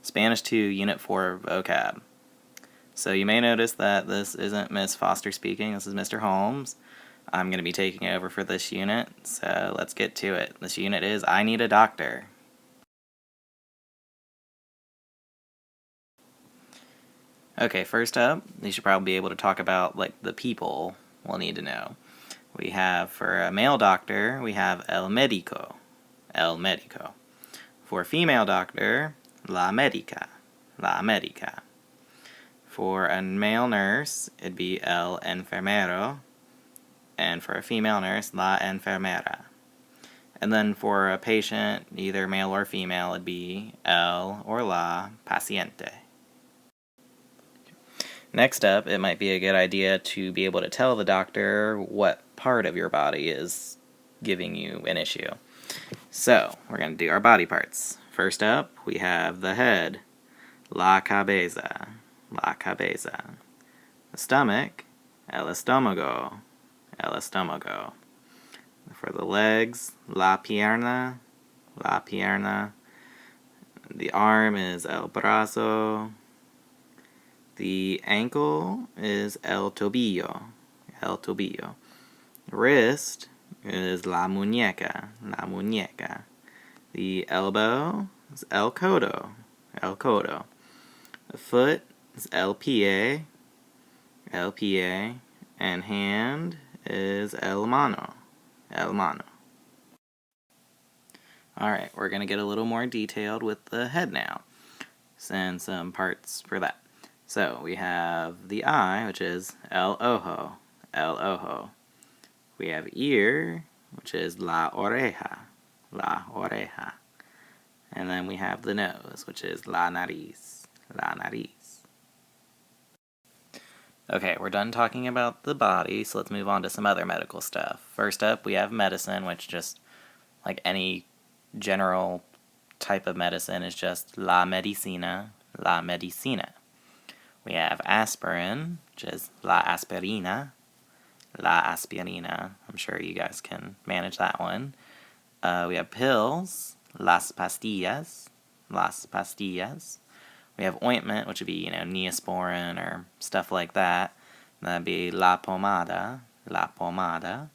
Spanish 2, Unit 4, vocab. So you may notice that this isn't Miss Foster speaking, this is Mr. Holmes. I'm going to be taking over for this unit, so let's get to it. This unit is I Need a Doctor. Okay, first up, you should probably be able to talk about the people we'll need to know. We have, for a male doctor, we have el médico. El médico. For a female doctor, la médica. La médica. For a male nurse, it'd be el enfermero. And for a female nurse, la enfermera. And then for a patient, either male or female, it'd be el or la paciente. Next up, it might be a good idea to be able to tell the doctor what part of your body is giving you an issue. So, we're going to do our body parts. First up, we have the head, la cabeza, la cabeza. The stomach, el estómago, el estómago. For the legs, la pierna, la pierna. The arm is el brazo. The ankle is el tobillo, el tobillo. Wrist is la muñeca, la muñeca. The elbow is el codo, el codo. The foot is el pie, and hand is el mano, el mano. Alright, we're going to get a little more detailed with the head now, and some parts for that. So, we have the eye, which is el ojo, el ojo. We have ear, which is la oreja, la oreja. And then we have the nose, which is la nariz, la nariz. Okay, we're done talking about the body, so let's move on to some other medical stuff. First up, we have medicine, which just, like any general type of medicine, is just la medicina, la medicina. We have aspirin, which is la aspirina, la aspirina. I'm sure you guys can manage that one. We have pills, las pastillas, las pastillas. We have ointment, which would be, Neosporin or stuff like that. That'd be la pomada, la pomada.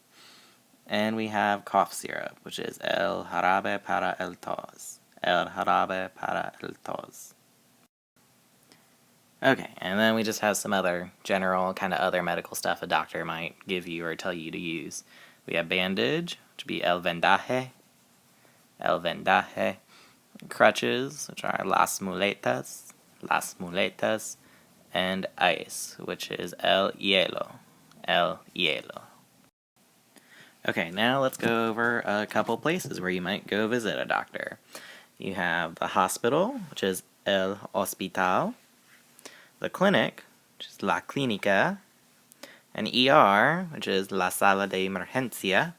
And we have cough syrup, which is el jarabe para el tos, el jarabe para el tos. Okay, and then we just have some other general kind of other medical stuff a doctor might give you or tell you to use. We have bandage, which would be el vendaje, crutches, which are las muletas, and ice, which is el hielo, el hielo. Okay, now let's go over a couple places where you might go visit a doctor. You have the hospital, which is el hospital, the clinic, which is la clínica, an ER, which is la sala de emergencia,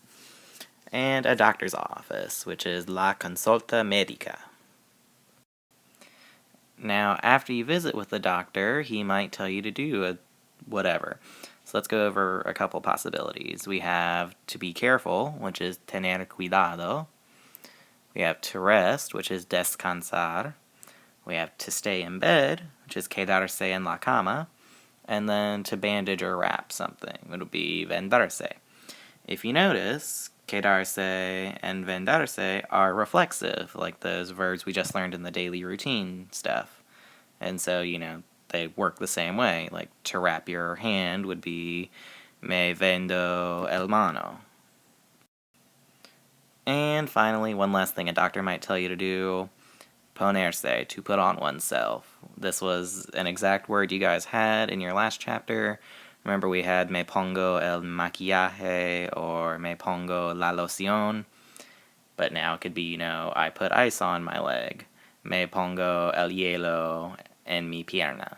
and a doctor's office, which is la consulta médica. Now, after you visit with the doctor, he might tell you to do whatever. So let's go over a couple possibilities. We have to be careful, which is tener cuidado. We have to rest, which is descansar. We have to stay in bed, which is quedarse en la cama. And then to bandage or wrap something, it would be vendarse. If you notice, quedarse and vendarse are reflexive, like those verbs we just learned in the daily routine stuff. And so, they work the same way. Like, to wrap your hand would be me vendo el mano. And finally, one last thing a doctor might tell you to do, ponerse, to put on oneself. This was an exact word you guys had in your last chapter. Remember, we had me pongo el maquillaje or me pongo la loción. But now it could be, I put ice on my leg. Me pongo el hielo en mi pierna.